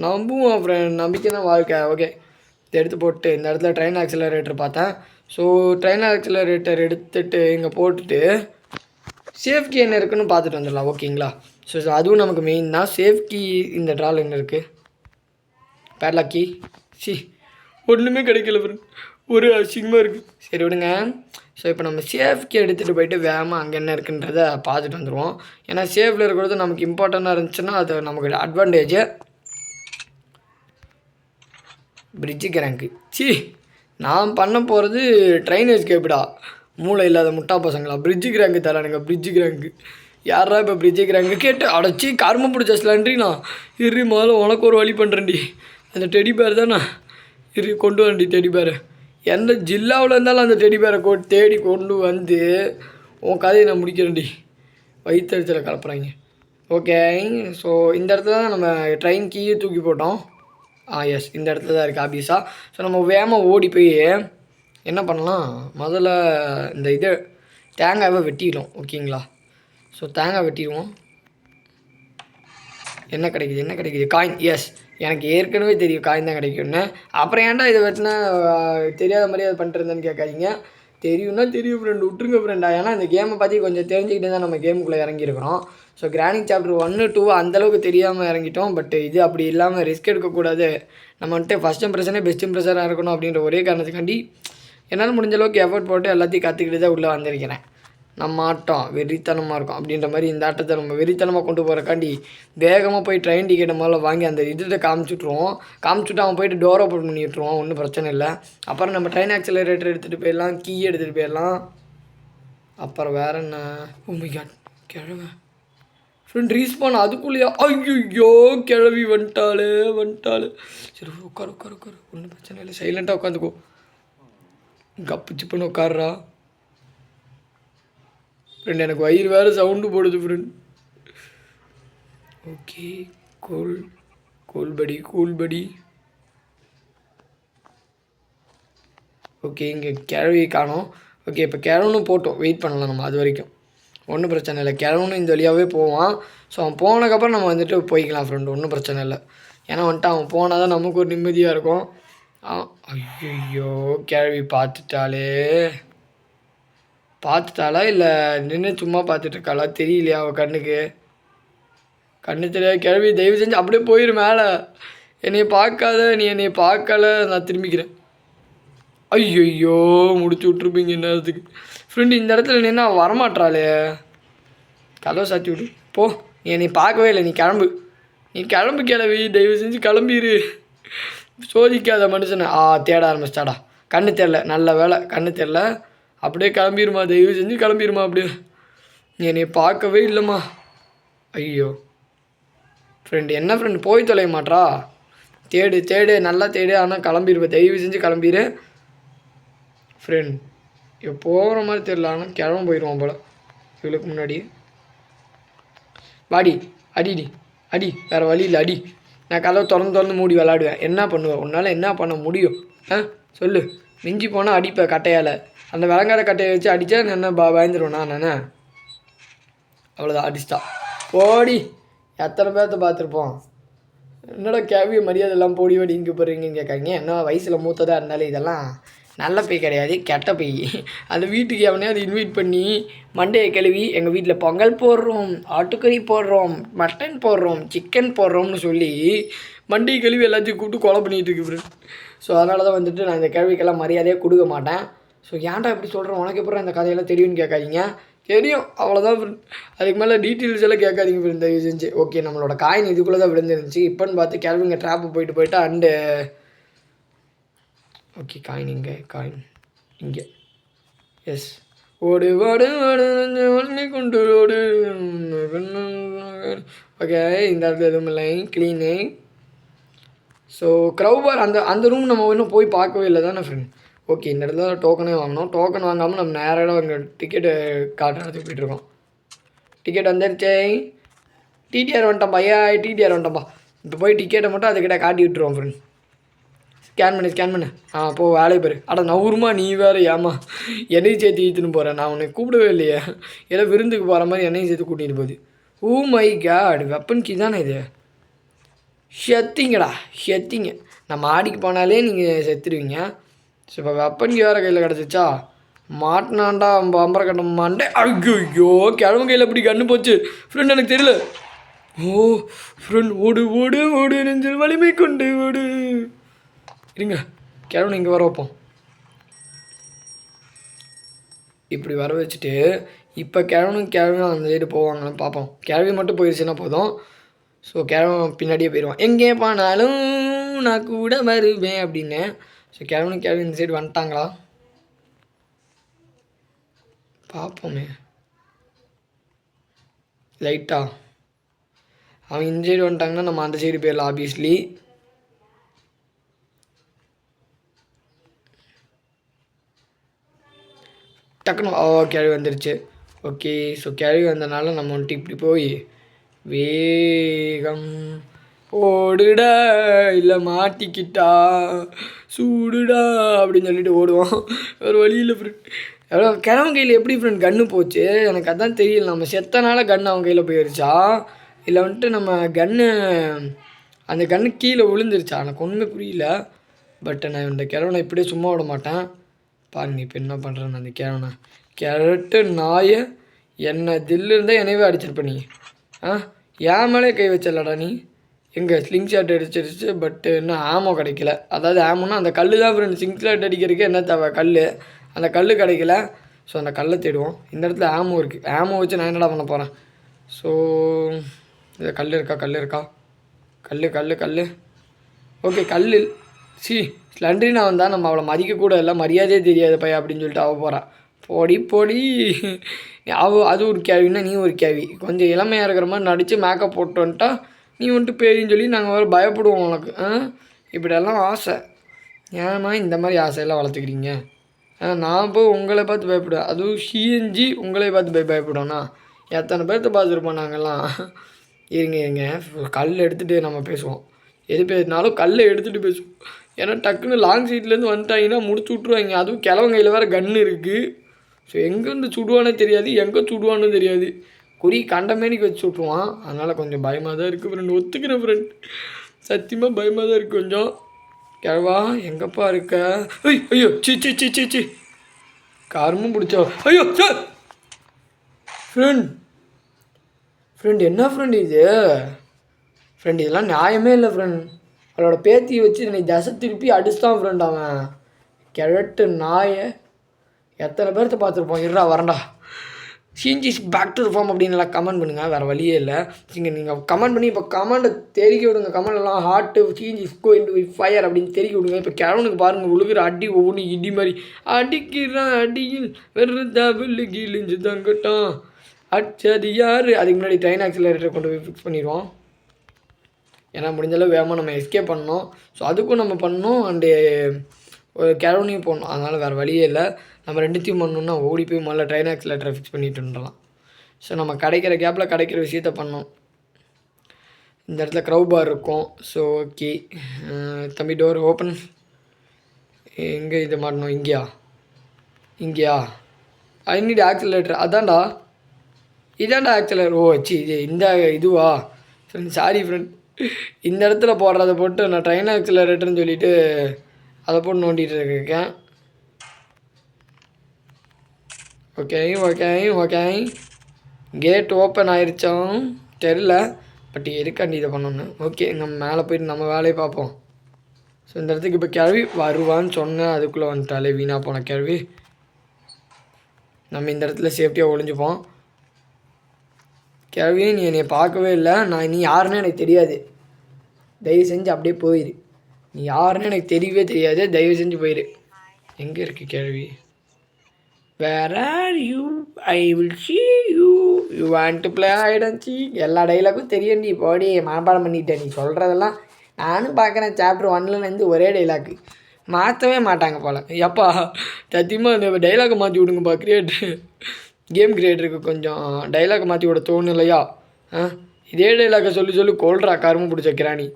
நம்புவோம் ஃப்ரெண்ட், நம்பிக்கை தான் வாழ்க்கை. ஓகே, இதை எடுத்து போட்டு இந்த இடத்துல ட்ரெயின் ஆக்சிலரேட்டர் பார்த்தேன். ஸோ ட்ரெயின் ஆக்சிலரேட்டர் எடுத்துகிட்டு இங்கே போட்டுட்டு சேஃப் கீ என்ன இருக்குன்னு பார்த்துட்டு வந்துடலாம். ஓகேங்களா? ஸோ அதுவும் நமக்கு மெயின் தான். சேஃப் கீ இந்த ட்ரால் என்ன இருக்குது? பேட்லாக் கீ ஒன்றுமே கிடைக்கல ஃப்ரெண்ட், ஒரு அசிங்கமாக இருக்குது. சரி விடுங்க. ஸோ இப்போ நம்ம சேஃப்க்கு எடுத்துகிட்டு போயிட்டு வேகமாக அங்கே என்ன இருக்குன்றதை பார்த்துட்டு வந்துடுவோம். ஏன்னா சேஃபில் இருக்கிறது நமக்கு இம்பார்ட்டண்ட்டாக இருந்துச்சுன்னா அது நமக்கு அட்வான்டேஜு. பிரிட்ஜு கிராங்கு நான் பண்ண போகிறது ட்ரெயின் எஸ்கேப்டா. மூளை இல்லாத முட்டா பசங்களா. பிரிட்ஜு கிராங்கு தரானுங்க, பிரிட்ஜு கிராங்கு. யாரா இப்போ பிரிட்ஜு கிராங்கு கேட்டு அடைச்சி கரும பிடிச்ச ஸ்லாண்ட்ரிண்ணா. இரு முதல்ல உனக்கு ஒரு வழி பண்ணுறேன்டி. அந்த டெடி பேர் தானே, இரு கொண்டு வரேன்டி டெடி பேரை. எந்த ஜில்லாவில் இருந்தாலும் அந்த டெடி பேரை தேடி கொண்டு வந்து உன் கதையை நான் முடிக்கிறேன்டி. வயிற்றுச்சலை கலப்புறாங்க. ஓகே, ஸோ இந்த இடத்துல தான் நம்ம ட்ரெயின் கீயை தூக்கி போட்டோம். எஸ், இந்த இடத்துல தான் இருக்குது ஆபீஸாக. ஸோ நம்ம வேகமாக ஓடி போய் என்ன பண்ணலாம், முதல்ல இந்த இது தேங்காவை வெட்டிடுவோம். ஓகேங்களா? ஸோ தேங்காய் வெட்டிடுவோம். என்ன கிடைக்குது? காயின். எஸ், எனக்கு ஏற்கனவே தெரியும் காயின் தான் கிடைக்கும்னு. அப்புறம் ஏன்டா இதை வெட்டினா தெரியாத மாதிரி அதை பண்ணிட்டுருந்தேன்னு கேட்காதீங்க. தெரியும்னா தெரியும் ஃப்ரெண்ட், விட்டுருங்க ஃப்ரெண்டா. ஏன்னா இந்த கேமை பற்றி கொஞ்சம் தெரிஞ்சுக்கிட்டு தான் நம்ம கேமுக்குள்ளே இறங்கியிருக்கிறோம். ஸோ கிரானிக் சாப்டர் 1, 2 அந்தளவுக்கு தெரியாமல் இறங்கிட்டோம். பட் இது அப்படி இல்லாமல் ரிஸ்க் எடுக்கக்கூடாது. நம்ம வந்துட்டு ஃபஸ்ட் இம்ப்ரெஷனே பெஸ்ட் இம்ப்ரெஷனாக இருக்கணும் அப்படின்ற ஒரே காரணத்துக்காண்டி என்னால் முடிஞ்ச அளவுக்கு எஃபர்ட் போட்டு எல்லாத்தையும் கற்றுக்கிட்டு தான் உள்ளே வந்திருக்கிறேன். நம்ம ஆட்டம் வெறித்தனமாக இருக்கும் அப்படின்ற மாதிரி இந்த ஆட்டத்தை நம்ம வெறித்தனமாக கொண்டு போகிறக்காண்டி வேகமாக போய் ட்ரெயின் டிக்கெட்டை முதல்ல வாங்கி அந்த இதை காமிச்சுட்டு அவன் போய்ட்டு டோர் ஓப்பன் பண்ணி விட்ருவோம். ஒன்றும் பிரச்சனை இல்லை. அப்புறம் நம்ம ட்ரெயின் ஆக்சிலரேட்டர் எடுத்துகிட்டு போயிடலாம், கீ எடுத்துகிட்டு போயிடலாம். அப்புறம் வேறு என்ன, கிழமை ஃப்ரெண்ட் ரீஸ்பான் அதுக்குள்ளேயா? ஐயோ கிழவி வந்துட்டாளே. சரி உட்காரு, ஒன்றும் பிரச்சனை இல்லை, சைலண்ட்டாக உட்காந்துக்கோ. Cup சிப்புன்னு உட்காருறா friend. எனக்கு வயிறு வேறு சவுண்டு போடுது ஃப்ரெண்ட். ஓகே, கூல் படி. ஓகே, இங்கே கிழவி காணோம். ஓகே, இப்போ கிழவனும் போட்டோம், வெயிட் பண்ணலாம் நம்ம அது வரைக்கும். ஒன்றும் பிரச்சனை இல்லை, கிழவனும் இந்த வழியாகவே போவான். ஸோ அவன் போனதுக்கப்புறம் நம்ம வந்துட்டு போய்க்கலாம் ஃப்ரெண்டு, ஒன்றும் பிரச்சனை இல்லை. ஏன்னா வந்துட்டு அவன் போனால் தான் நமக்கு ஒரு நிம்மதியாக இருக்கும். ஐயோ கிழவி பார்த்துட்டாளா இல்லை நின்று சும்மா பார்த்துட்ருக்காளா தெரியலையா? அவள் கண்ணு தெரியாது கிழவி. தயவு செஞ்சு அப்படியே போயிரு மேலே. என்னைய பார்க்காத, நீ என்னைய பார்க்கல, நான் திரும்பிக்கிறேன். ஐயோ முடிச்சு விட்ருப்பீங்க நேரத்துக்கு ஃப்ரெண்டு. இந்த இடத்துல நின்னா வரமாட்டாளே. கதவை சாத்தி விடு போ. நீ என்னை பார்க்கவே இல்லை, நீ கிளம்பு கிளவி. தயவு செஞ்சு கிளம்பிடு, சோதிக்காத மனுஷனை. தேட ஆரம்பிச்சிட்டாடா. கண்ணு தெரில, நல்ல வேலை கண்ணு தெரில. அப்படியே கிளம்பிடுமா, தயவு செஞ்சு கிளம்பிடுமா. அப்படியே நீ என்னை பார்க்கவே இல்லைம்மா. ஐயோ ஃப்ரெண்டு, என்ன ஃப்ரெண்டு போய் தொலைய மாட்றா. தேடு நல்லா தேடு, ஆனால் கிளம்பிடுவேன், தயவு செஞ்சு கிளம்பிடு ஃப்ரெண்ட். இப்போ போகிற மாதிரி தெரில, ஆனால் கிளம்ப போயிடுவான் போல் இவளுக்கு முன்னாடி. வாடி, அடி, வேறு வழி இல்லை, அடி. நான் கதவை திறந்து மூடி விளாடுவேன். என்ன பண்ணுவேன் உன்னால்? என்ன பண்ண முடியும்? சொல்லு. மிஞ்சி போனால் அடிப்பேன் கட்டையால். அந்த விளங்காத கட்டையை வச்சு அடித்தா என்ன பயந்துருவேண்ணா நான்? அவ்வளோதான், அடிச்சிட்டா. ஓடி. எத்தனை பேர்த்த பார்த்துருப்போம். என்னோட கேள்வி மரியாதை எல்லாம் போடி வாடி இங்கே போடுறீங்கன்னு கேட்காங்க. என்ன வயசில் மூத்ததாக இருந்தாலும் இதெல்லாம் நல்ல பேய் கிடையாது, கெட்ட பேய். அந்த வீட்டுக்கு எவனையாவது இன்வைட் பண்ணி மண்டையை கழுவி எங்கள் வீட்டில் பொங்கல் போடுறோம், ஆட்டுக்கறி போடுறோம், மட்டன் போடுறோம், சிக்கன் போடுறோம்னு சொல்லி மண்டையை கழுவி எல்லாத்தையும் கூப்பிட்டு கொலை பண்ணிகிட்டு இருக்கு ஃப்ரெண்ட். ஸோ அதனால தான் வந்துட்டு நான் இந்த கேள்விக்கெல்லாம் மரியாதையாக கொடுக்க மாட்டேன். ஸோ ஏன்டா இப்படி சொல்கிறேன், உனக்கு எப்பறம் இந்த கதையெல்லாம் தெரியும்னு கேட்காதீங்க. தெரியும் அவ்வளோதான் ஃப்ரெண்ட். அதுக்கு மேலே டீட்டெயில்ஸ் எல்லாம் கேட்காதீங்க ஃப்ரெண்ட் தயவு செஞ்சு. ஓகே, நம்மளோட காயின் இதுக்குள்ளே தான் விழுந்துருந்துச்சு. இப்போன்னு பார்த்து கேள்விங்க ட்ராப்பு போயிட்டு அண்டு ஓகே, காயின் இங்கே. எஸ், ஓடு கொண்டு ஓடு. ஓகே, இந்த இடத்துல எதுவும் இல்லை, க்ளீனு. ஸோ க்ரௌபார் அந்த அந்த ரூம் நம்ம இன்னும் போய் பார்க்கவே இல்லை தானே ஃப்ரெண்ட். ஓகே, இந்த இடத்துல டோக்கனே வாங்கினோம். டோக்கன் வாங்காமல் நம்ம நேராக அங்கே டிக்கெட்டு காட்டுற இடத்துக்கு போய்ட்டுருக்கோம். டிக்கெட் வந்துருச்சே. டிடிஆர் வந்துட்டோம் பையா, டிடிஆர் வந்துட்டோம்ப்பா. இப்போ போய் டிக்கெட்டை மட்டும் அதுக்கிட்ட காட்டி விட்டுருவோம் ஃப்ரெண்ட். ஸ்கேன் பண்ணு. போ வேலையை பேர். அட நவுருமா நீ வேறு ஏமா என்னையும் சேர்த்து இழுத்துன்னு போகிறேன். நான் உன்னை கூப்பிடவே இல்லையே. ஏதோ விருந்துக்கு போகிற மாதிரி என்னையும் சேர்த்து கூட்டிகிட்டு போகுது. Oh my God, weapon key தானே இது. செத்திங்க. நம்ம ஆடிக்கு போனாலே நீங்கள் செத்துருவீங்க. ஸோ இப்போ வெப்பன் கீ வேறு கையில் கிடச்சிச்சா மாட்டினாண்டா பம்பரை கட்ட மாண்டே. ஐயோ கிழமை கையில் எப்படி கண்ணு போச்சு ஃப்ரெண்ட், எனக்கு தெரியல. ஓ ஃப்ரெண்ட், ஓடு நெஞ்சில் வலிமை கொண்டு ஓடு. இருங்க, கிழவனை இங்கே வர வைப்போம். இப்படி வர வச்சுட்டு இப்போ கிழவனும் அந்த சைடு போவாங்கன்னு பார்ப்போம். கிழவி மட்டும் போயிடுச்சுன்னா போதும். ஸோ கிழவன் பின்னாடியே போயிடுவான். எங்கே போனாலும் நான் கூட வருவேன் அப்படின்னு. ஸோ கிழவி இந்த சைடு வந்துட்டாங்களா பார்ப்போமே. லைட்டா அவன் இந்த சைடு வந்துட்டாங்கன்னா நம்ம அந்த சைடு போயிடலாம் ஆப்வியஸ்லி. டக்குன்னு கிழவி வந்துருச்சு. ஓகே, ஸோ கிழவி வந்தனால நம்ம வந்துட்டு இப்படி போய் வேகம் ஓடுடா இல்லை மாட்டிக்கிட்டா சூடுடா அப்படின்னு சொல்லிட்டு ஓடுவோம். ஒரு வழியில் ஃப்ரெண்ட். எவ்வளோ கிழவன் கையில் எப்படி ஃப்ரெண்ட் கன்று போச்சு எனக்கு அதான் தெரியல. நம்ம செத்தனால கன்று அவன் கையில் போயிடுச்சா இல்லை வந்துட்டு நம்ம அந்த கன்று கீழே விழுந்துருச்சா எனக்கு ஒன்றுமே புரியல. பட் நான் இந்த கிழவனை இப்படியே சும்மா விட மாட்டேன். பாருங்க இப்போ என்ன பண்ணுறேன்னு. அந்த கிழவனை கிழட்டு நாயை என்ன தில்லு இருந்தால் என்னவே அடிச்சிருப்ப நீ. ஏன் மேலே கை வச்சலடா நீ. எங்கே ஸ்லிங் ஷாட் அடிச்சிருச்சு. பட் இன்னும் ஆமோ கிடைக்கல. அதாவது ஆமோன்னா அந்த கல் தான் ஃப்ரெண்ட். ஸ்லிங் ஷாட் அடிக்கிறதுக்கு என்ன தேவை, கல். அந்த கல் கிடைக்கல. ஸோ அந்த கல்லை தேடுவோம். இந்த இடத்துல ஆமோ இருக்குது. ஆமோ வச்சு நான் என்னடா பண்ண போகிறேன். ஸோ இது கல் இருக்கா. கல் ஓகே, கல் ஸ்லண்ட்ரினா வந்தால் நம்ம அவளை மதிக்கக்கூட இல்லை. மரியாதையே தெரியாது பையன் அப்படின்னு சொல்லிட்டு அவள் போகிறான். பொடி அது ஒரு கேள்வின்னா நீ ஒரு கேள்வி. கொஞ்சம் இளமையாக இருக்கிற மாதிரி நடித்து மேக்கப் போட்டு வந்துட்டா நீ வந்துட்டு பேரின்னு சொல்லி நாங்கள் வேறு பயப்படுவோம் உனக்கு. இப்படியெல்லாம் ஆசை. ஏன்னா இந்த மாதிரி ஆசையெல்லாம் வளர்த்துக்கிறீங்க. நான் போய் உங்களை பார்த்து பயப்படுவேன். அதுவும் சிஎன்ஜி உங்களை பார்த்து பயப்படுவோண்ணா. எத்தனை பேர்த்த பார்த்துருப்போம் நாங்கள்லாம். இருங்க கல் எடுத்துகிட்டு நம்ம பேசுவோம். எது பேசினாலும் கல்லை எடுத்துகிட்டு பேசுவோம். ஏன்னா டக்குன்னு லாங் சைட்லேருந்து வந்துட்டாங்கன்னா முடிச்சு விட்ருவாங்க. அதுவும் கிழவன் கையில் வேறு கன்று இருக்குது. ஸோ எங்கேருந்து சுடுவானே தெரியாது, எங்கே சுடுவானு தெரியாது. குறி கண்டமேனிக்கு வச்சு விட்ருவான். அதனால் கொஞ்சம் பயமாக தான் இருக்குது ஃப்ரெண்ட். ஒத்துக்கிறேன் ஃப்ரெண்ட், சத்தியமாக பயமாக தான் இருக்குது கொஞ்சம். கிழவா எங்கப்பா இருக்க. ஐயோ சி காரமும் பிடிச்சா. ஐயோ சார் ஃப்ரெண்ட் என்ன ஃப்ரெண்ட் இது. ஃப்ரெண்ட் இதெல்லாம் நியாயமே இல்லை ஃப்ரெண்ட். அவளோட பேத்தியை வச்சு என்னை தசை திருப்பி அடிச்சுதான் ஃப்ரெண்ட் அவன். கிழட்டு நாயை எத்தனை பேர்த்த பார்த்துருப்போம். இருடா வரண்டா. சேஞ்சஸ் பேக் டு ஃபார்ம் அப்படின்னு எல்லாம் கமெண்ட் பண்ணுங்கள். வேறு வழியே இல்லை. நீங்கள் கமெண்ட் பண்ணி இப்போ கமெண்ட்டை தெரிக்க விடுங்க. கமெண்ட்லாம் heart changes going to fire அப்படின்னு தெரிக்க விடுங்க. இப்போ கிழவனுக்கு பாருங்கள் விழுகிற அடி ஒவ்வொன்று இடி மாதிரி அடிக்கிறான். அடியில் வெறு தவிழு கிழிஞ்சு தங்கட்டான் அச்சது யார். அதுக்கு முன்னாடி ட்ரெயின் ஆக்சிலரேட்டரை கொண்டு போய் ஃபிக்ஸ் பண்ணிடுவோம். ஏன்னா முடிஞ்சளவு வேகமாக நம்ம எஸ்கேப் பண்ணணும். ஸோ அதுக்கும் நம்ம பண்ணணும். அண்டு ஒரு கிழவனையும் போடணும். அதனால் வேறு வழியே இல்லை. நம்ம ரெண்டுத்தையும் பண்ணணுன்னா ஓடி போய் முதல்ல ட்ரெயின் ஆக்சிலேட்டரை ஃபிக்ஸ் பண்ணிட்டுலாம். ஸோ நம்ம கிடைக்கிற கேப்பில் கிடைக்கிற விஷயத்த பண்ணோம். இந்த இடத்துல க்ரௌ பார் இருக்கும். ஸோ ஓகே தம்பி டோர் ஓப்பன். எங்கே இதை மாட்டணும். இங்கேயா ஐ நீட் ஆக்சிலேட்டர். இதாண்டா ஆக்சிலேட்டர். ஓ இது இந்த இதுவா ஃப்ரெண்ட். சாரி ஃப்ரெண்ட், இந்த இடத்துல போடுறத போட்டு நான் ட்ரெயின் ஆக்சிலரேட்டர்னு சொல்லிவிட்டு அதை போட்டு நோண்டிகிட்டு இருக்கேன். ஓகே கேட் ஓப்பன் ஆயிடுச்சோம் தெரில. பட் எதுக்காண்டி இதை பண்ணோன்னு. ஓகே நம்ம மேலே போயிட்டு நம்ம வேலையை பார்ப்போம். ஸோ இந்த இடத்துக்கு இப்போ கிழவி வருவான்னு சொன்னேன். அதுக்குள்ளே வந்துட்டாலே வீணாக போன கிழவி. நம்ம இந்த இடத்துல சேஃப்டியாக ஒளிஞ்சுப்போம். கிழவியே நீ என்னை பார்க்கவே இல்லை. நீ யாருன்னு எனக்கு தெரியாது. தயவு செஞ்சு அப்படியே போயிரு. நீ யாருன்னு எனக்கு தெரியவே தெரியாது. தயவு செஞ்சு போயிரு. எங்கே இருக்கு கேள்வி. Where are you, I will see you, you want to play hide and seek. எல்லா டைலாக்கும் தெரியும். நீ போடி மனப்பாடம் பண்ணிட்டேன். நீ சொல்கிறதெல்லாம் நானும் பார்க்குறேன் சாப்டர் 1லேருந்து ஒரே டைலாக்கு மாற்றவே மாட்டாங்க போல். எப்பா சத்தியமாக இந்த டைலாக்கை மாற்றி விடுங்கப்பா கேம் கிரியேட்டருக்கு கொஞ்சம் டைலாக்கை மாற்றி விட தோணும் இல்லையா? இதே டைலாக்கை சொல்லி கொள்றா கரும்பு பிடிச்ச கிராணி.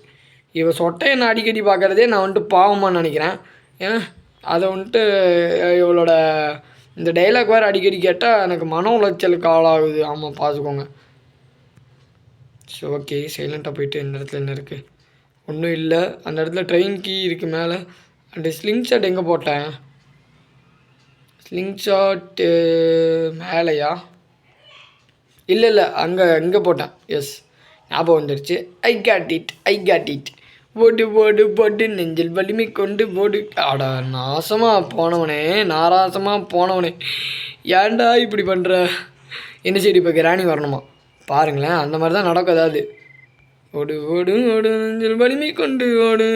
இவன் சொட்டையை நான் அடிக்கடி பார்க்குறதே நான் வந்துட்டு பாவமாக நினைக்கிறேன். ஏன்னா அதை வந்துட்டு இவளோட இந்த டைலாக் வேறு அடிக்கடி கேட்டால் எனக்கு மன உளைச்சலுக்கு ஆளாகுது. ஆமாம் பார்த்துக்கோங்க. ஸோ ஓகே சைலண்ட்டாக போயிட்டு இந்த இடத்துல என்ன இருக்குது? ஒன்றும் இல்லை. அந்த இடத்துல ட்ரெயின் கீ இருக்குது மேலே. அண்டு ஸ்லிங் ஷாட் எங்கே போட்டேன்? ஸ்லிங் ஷாட்டு மேலேயா? இல்லை அங்கே போட்டேன். எஸ் ஞாபகம் வந்துடுச்சு. ஐ காட் இட் போடு நெஞ்சில் வலிமை கொண்டு போடு. அடா நாசமாக போனவனே ஏன்டா இப்படி பண்ணுற? என்ன சரி இப்போ கிராணி வரணுமா? பாருங்களேன் அந்த மாதிரி தான் நடக்கும். ஏதாவது ஓடு நெஞ்சில் வலிமை கொண்டு ஓடு.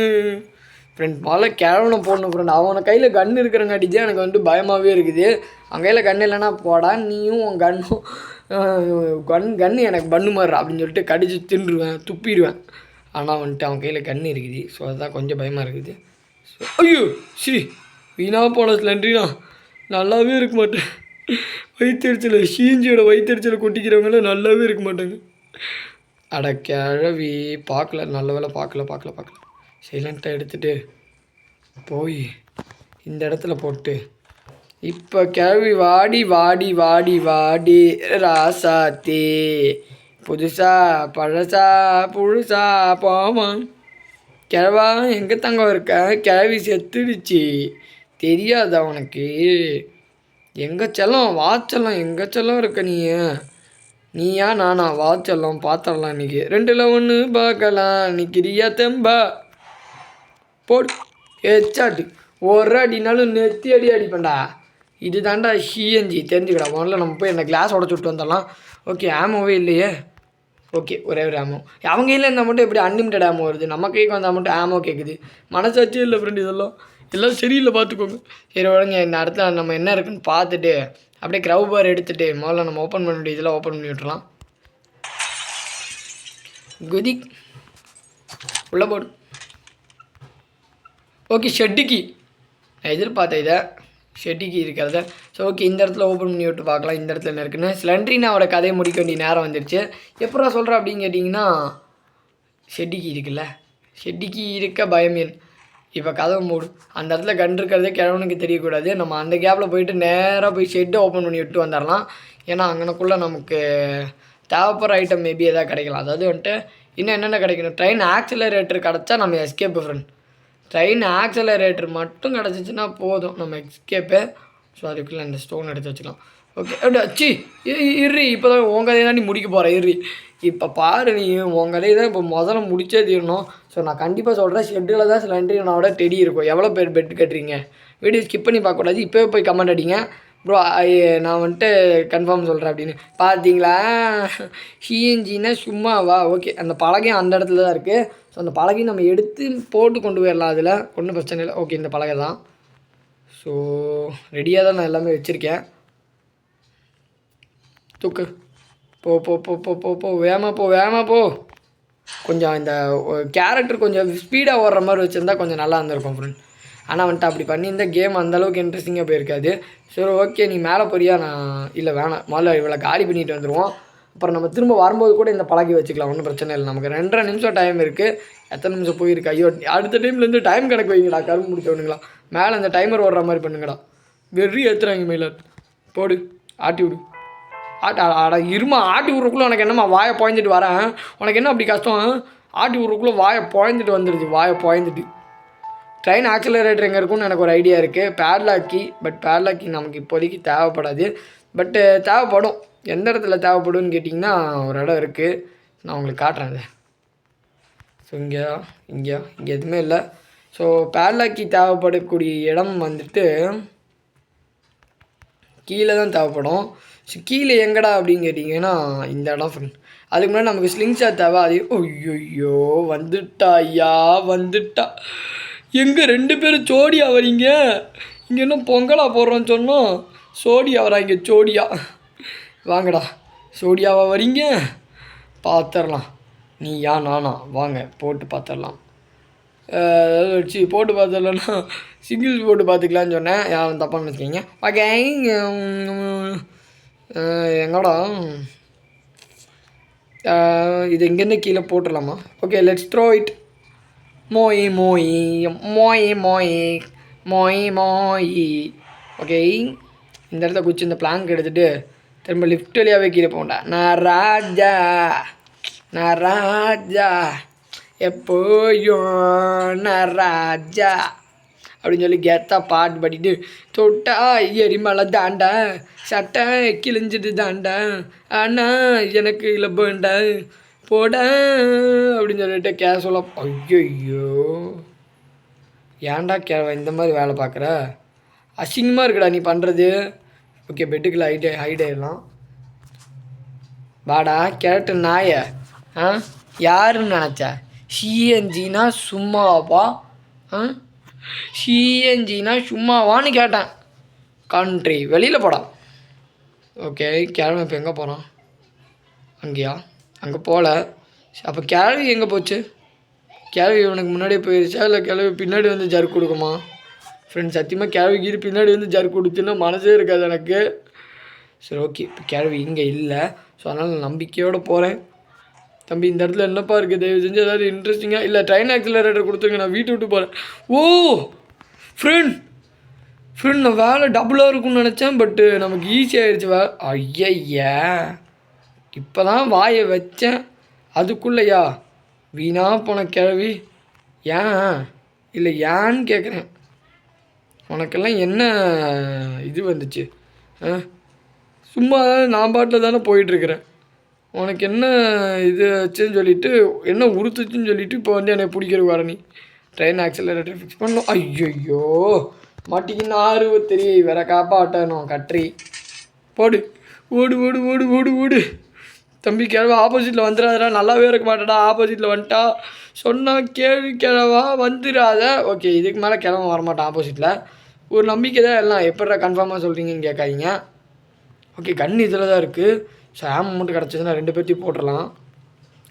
ஃப்ரெண்ட் முதல்ல கிழவனை போடணும் ஃப்ரெண்ட். அவனை கையில் கன்று இருக்கிறங்காட்டிச்சு எனக்கு வந்துட்டு பயமாகவே இருக்குது. அவன் கையில் கன்று இல்லைன்னா போடா நீயும் உன் கன்று எனக்கு பண்ணு மாறுறா அப்படின்னு சொல்லிட்டு கடிச்சு தின்றுவேன், துப்பிடுவேன். ஆனால் வந்துட்டு அவன் கையில் கன்று இருக்குது. ஸோ அதுதான் கொஞ்சம் பயமாக இருக்குது. ஸோ ஐயோ வீணாக போன சிலிண்டரினா நல்லாவே இருக்க மாட்டேன். வயிற்றுச்சலை ஷீஞ்சியோட வயிற்றுச்சலை கொட்டிக்கிறவங்கள நல்லாவே இருக்க மாட்டாங்க. அட கிழவி பார்க்கல, நல்ல வேலை பார்க்கல. சைலண்ட்டாக எடுத்துகிட்டு போய் இந்த இடத்துல போட்டு இப்போ கிழவி வாடி ராசாத்தே புதுசா பழசா புழுசா போவான். கிழவா எங்கே தங்கம் இருக்க? கிழவி செத்துடுச்சு தெரியாதா உனக்கு? எங்கே செல்லம் வாச்செல்லாம் எங்கே செல்லம் இருக்க நீயா நானா? வாச்செல்லாம் பார்த்துடலாம் இன்றைக்கி. 2ல் 1 பார்க்கலாம் நிற்கிறியா தெம்பா? போடு ஹெச்சாட்டு ஒரு அடினாலும் நெத்தி அடிப்பேன்டா. இது தாண்டா சிஎன்ஜி தெரிஞ்சுக்கடா. முதல்ல நம்ம போய் என்ன கிளாஸ் உடச்சு விட்டு வந்துடலாம். ஓகே ஆமோவே இல்லையே. ஓகே ஒரே ஒரு ஆமோ. அவங்க கையில் இருந்தால் மட்டும் எப்படி அன்லிமிட்டட் ஆமோ வருது? நம்ம கைக்கு வந்தால் மட்டும் ஆமோ கேட்குது. மனசாச்சே இல்லை ஃப்ரெண்ட். எல்லாம் சரியில்லை பார்த்துக்கோங்க. சரி ஒழுங்க இந்த இடத்துல நம்ம என்ன இருக்குன்னு பார்த்துட்டு அப்படியே க்ரௌ பார் எடுத்துகிட்டு முதல்ல நம்ம ஓப்பன் பண்ண வேண்டிய இதெல்லாம் ஓப்பன் பண்ணி விட்டுலாம். குதி உள்ளே போடு. ஓகே ஷெட்டுக்கு நான் எதிர்பார்த்தேன் இதை ஷெட்டிக்கு இருக்கிறத. ஸோ ஓகே இந்த இடத்துல ஓப்பன் பண்ணி விட்டு பார்க்கலாம் இந்த இடத்துல என்ன இருக்குன்னு. ஸ்லெண்ட்ரினாவோட கதையை முடிக்க வேண்டிய நேரம் வந்துடுச்சு. எப்படா சொல்கிறேன் அப்படின்னு கேட்டிங்கன்னா ஷெட்டிக்கு இருக்குல்ல, ஷெட்டிக்கு இருக்க பயம் ஏன்? இப்போ கதவை மூடு. அந்த இடத்துல கண்டு இருக்கிறதே கிழவனுக்கு தெரியக்கூடாது. நம்ம அந்த கேப்பில் போயிட்டு நேராக போய் ஷெட்டை ஓப்பன் பண்ணி விட்டு வந்துடலாம். ஏன்னா அங்கனக்குள்ளே நமக்கு தேவைப்படுற ஐட்டம் மேபி எதாவது கிடைக்கலாம். அதாவது வந்துட்டு இன்னும் என்னென்ன கிடைக்கணும்? ட்ரெயின் ஆக்சிலரேட்டர் கிடச்சா நம்ம எஸ்கேப்பு ஃப்ரெண்ட். ட்ரெயின் ஆக்சலரேட்டர் மட்டும் கிடச்சிச்சின்னா போதும் நம்ம எஸ்கேப்பே. ஸோ அதுக்குள்ளே அந்த ஸ்டோன் எடுத்து வச்சுக்கலாம். ஓகே அச்சி இர்ரி இப்போ தான் உன் கதையை தான் நீ முடிக்க போகிற. இர்ரி இப்போ பாரு நீ உன் கதையை தான் இப்போ முதல்ல முடிச்சே தீரணும். ஸோ நான் கண்டிப்பாக சொல்கிறேன் ஷெட்டில் தான் ஸ்லெண்டரினாவோட டெடி இருக்கும். எவ்வளோ பேர் பெட் கட்டுறீங்க? வீடியோ ஸ்கிப் பண்ணி பார்க்கக்கூடாது. இப்போவே போய் கமெண்ட் அடிங்க ப்ரோ. நான் வந்துட்டு கன்ஃபார்ம் சொல்கிறேன் அப்படின்னு. பார்த்தீங்களா சிஎன்ஜின்னா சும்மாவா? ஓகே அந்த பலகையும் அந்த இடத்துல தான் இருக்குது. ஸோ அந்த பலகையும் நம்ம எடுத்து போட்டு கொண்டு போயிடலாம். அதில் ஒன்றும் பிரச்சனை இல்லை. ஓகே இந்த பலகை தான். ஸோ ரெடியாக தான் நான் எல்லாமே வச்சுருக்கேன். தூக்கு போ போ போ போ போ போ வேகமாக போ. கொஞ்சம் இந்த கேரக்டர் கொஞ்சம் ஸ்பீடாக ஓடுற மாதிரி வச்சுருந்தா கொஞ்சம் நல்லா இருந்திருக்கும் ஃப்ரெண்ட். ஆனால் வந்துட்டு அப்படி பண்ணியிருந்தால் கேம் அந்தளவுக்கு இன்ட்ரெஸ்டிங்காக போயிருக்காது. சரி ஓகே நீ மேலே போறியா? நான் இல்லை வேணாம் முதல்ல இவ்வளோ காலி பண்ணிட்டு வந்துடுவோம். அப்புறம் நம்ம திரும்ப வரும்போது கூட இந்த பழகி வச்சுக்கலாம். ஒன்றும் பிரச்சனை இல்லை. நமக்கு 2.5 நிமிஷம் டைம் இருக்குது. எத்தனை நிமிஷம் போயிருக்கு? ஐயோ அடுத்த டைம்லேருந்து டைம் கணக்கு வைங்கடா கரும்பு முடிச்சவனுங்களா. மேலே அந்த டைமர் ஓடுற மாதிரி பண்ணுங்கடா. வெறி ஏற்றுறாங்க மெயிலர். போடு ஆட்டி விடு. ஆட இருமா ஆட்டி விட்றக்குள்ளே உனக்கு என்னம்மா வாயை பாய்ந்துட்டு வரேன்? உனக்கு என்ன அப்படி கஷ்டம்? ஆட்டி விட்றக்குள்ளே வாயை பாய்ந்துட்டு வந்துடுது. வாயை பாய்ந்துட்டு ட்ரெயின் ஆக்சிலரேட்டர் எங்கே இருக்குன்னு எனக்கு ஒரு ஐடியா இருக்குது. பேட்லாக்கி பட் பேட்லாக்கி நமக்கு இப்போதைக்கு தேவைப்படாது. பட்டு தேவைப்படும். எந்த இடத்துல தேவைப்படும்னு கேட்டிங்கன்னா ஒரு இடம் இருக்குது. நான் உங்களுக்கு காட்டுறேன் அதை. ஸோ இங்கே எதுவுமே இல்லை. ஸோ பேட்லாக்கி தேவைப்படக்கூடிய இடம் வந்துட்டு கீழே தான் தேவைப்படும். ஸோ கீழே எங்கடா அப்படின்னு கேட்டிங்கன்னா இந்த இடம் ஃப்ரெண்ட். அதுக்கு முன்னாடி நமக்கு ஸ்லிங் ஷாட் தேவை. அது ஐயோ வந்துட்டா ஐயா வந்துட்டா. எங்கே 2 பேரும் ஜோடியா வரீங்க? இங்கே இன்னும் பொங்கலாக போடுறோன்னு சொன்னோம். சோடியா வராங்க ஜோடியா. வாங்கடா சோடியாவா வரீங்க? பார்த்துடலாம். நீயா நானா வாங்க போட்டு பார்த்துடலாம். வச்சு போட்டு பார்த்தலன்னா சிங்கிள்ஸ் போட்டு பார்த்துக்கலான்னு சொன்னேன். யாரும் தப்பான்னு வச்சுக்கிங்க. ஓகே, எங்கடா இது இங்கேருந்து கீழே போட்டுடலாமா? Okay, let's throw it. மோய் மோய் மோய் மோய் மோய் மோய். ஓகே, இந்த இடத்த குச்சி இந்த பிளாங்க் எடுத்துகிட்டு திரும்ப லிஃப்ட் வழியாகவே கீழே போகண்டா. நான் ராஜா எப்போயும் நான் ராஜா அப்படின்னு சொல்லி கெத்தா பாட்டு பாடிட்டு தொட்டா எரிமலை தாண்டா சட்டை கிழிஞ்சிட்டு தாண்டா ஆனால் எனக்கு இல்லை போண்டா போட அப்படின்னு சொல்லிட்டு கேஷுவலாக. ஐயோ ஏன்டா இந்த மாதிரி வேலை பார்க்குற? அசிங்கமாக இருக்குடா நீ பண்ணுறது. ஓகே, பெட்டுக்குள்ள ஹைட் ஆகிடலாம். வாடா கேரட்டு நாய. யாருன்னு நினச்சா? சிஎன்ஜினா சும்மாவா? சிஎன்ஜினா சும்மாவான்னு கேட்டேன். கண்ட்ரி வெளியில் போடா. ஓகே, கிழமை இப்போ எங்கே போகிறான்? அங்கேயா? அங்கே போகல. அப்போ கிழவி எங்கே போச்சு? கிழவி இவனுக்கு முன்னாடியே போயிடுச்சா இல்லை கிழவி பின்னாடி வந்து ஜர்க் கொடுக்குமா? ஃப்ரெண்ட்ஸ், சத்தியமாக கிழவிக்கு பின்னாடி வந்து ஜர்க் கொடுத்துன்னா மனசே இருக்காது எனக்கு. சரி, ஓகே, இப்போ கிழவி இங்கே இல்லை. ஸோ அதனால் நம்பிக்கையோடு போகிறேன். தம்பி, இந்த இடத்துல என்னப்பா இருக்குது? தயவு செஞ்சு ஏதாவது இன்ட்ரெஸ்டிங்காக இல்லை ட்ரெயின் ஆக்சிலரேட்டர் கொடுத்துருங்க, நான் வீட்டு விட்டு போகிறேன். ஓ ஃப்ரெண்ட், நான் வேலை டபுளாக இருக்கும்னு நினச்சேன். பட்டு நமக்கு ஈஸியாகிடுச்சு வேலை. ஐயா, இப்போ தான் வாயை வச்சேன், அதுக்குள்ளையா வீணா போன கிழவி. ஏன் இல்லை ஏன்னு கேட்குறேன். உனக்கெல்லாம் என்ன இது வந்துச்சு? சும்மா நான் பாட்டில் தானே போயிட்டுருக்கிறேன். உனக்கு என்ன இது வச்சுன்னு சொல்லிவிட்டு என்ன உறுத்துச்சுன்னு சொல்லிவிட்டு இப்போ வந்து என்னை பிடிக்கிற வர நீ ட்ரெயின் ஆக்சிலரேட்டர் ஃபிக்ஸ் பண்ணணும். ஐயோ மாட்டிக்கின்னு 63 வேற காப்பாட்டணும். கட்ரி போடு, ஓடு ஓடு ஓடு ஓடு ஓடு. தம்பி கிழவா ஆப்போசிட்டில் வந்துடாதடா, நல்லாவே இருக்க மாட்டேடா. ஆப்போசிட்டில் வந்துட்டா சொன்னால் கேள்வி கிழவா வந்துடாத. ஓகே, இதுக்கு மேலே கிழவன் வரமாட்டான் ஆப்போசிட்டில். ஒரு நம்பிக்கை தான் எல்லாம். எப்படா கன்ஃபார்மாக சொல்கிறீங்கன்னு கேட்காதீங்க. ஓகே, கன் இதில் தான் இருக்குது. ஸோ ஆம் மட்டும் கிடச்சதுன்னா 2 பேர்த்தையும் போட்டுடலாம்.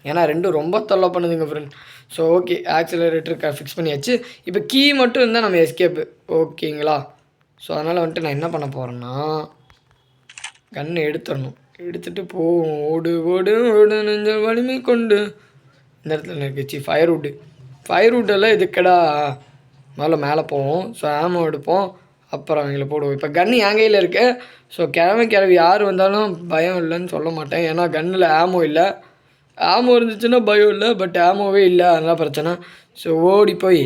ஏன்னா 2 ரொம்ப தொல்லை பண்ணுதுங்க friend. So okay, accelerator fix பண்ணியாச்சு. இப்போ கீ மட்டும் இருந்தால் நம்ம எஸ்கேப்பு. ஓகேங்களா? ஸோ அதனால் வந்துட்டு நான் என்ன பண்ண போகிறேன்னா கன்னை எடுத்துடணும். எடுத்துகிட்டு போவோம். ஓடு ஓடு ஓடு நெஞ்ச வலிமை கொண்டு. இந்த இடத்துல இருக்குச்சு ஃபயர்வுட்டெல்லாம் இதுக்கடா. முதல்ல மேலே போவோம். ஸோ ஆமோ எடுப்போம், அப்புறம் அவங்கள போடுவோம். இப்போ கன்று என் கையில் இருக்கு. ஸோ கிழவி யார் வந்தாலும் பயம் இல்லைன்னு சொல்ல மாட்டேன். ஏன்னா கன்னில் ஆமோ இல்லை. ஆமோ இருந்துச்சுன்னா பயம் இல்லை. பட் ஆமோவே இல்லை, அதெல்லாம் பிரச்சனை. ஸோ ஓடி போய்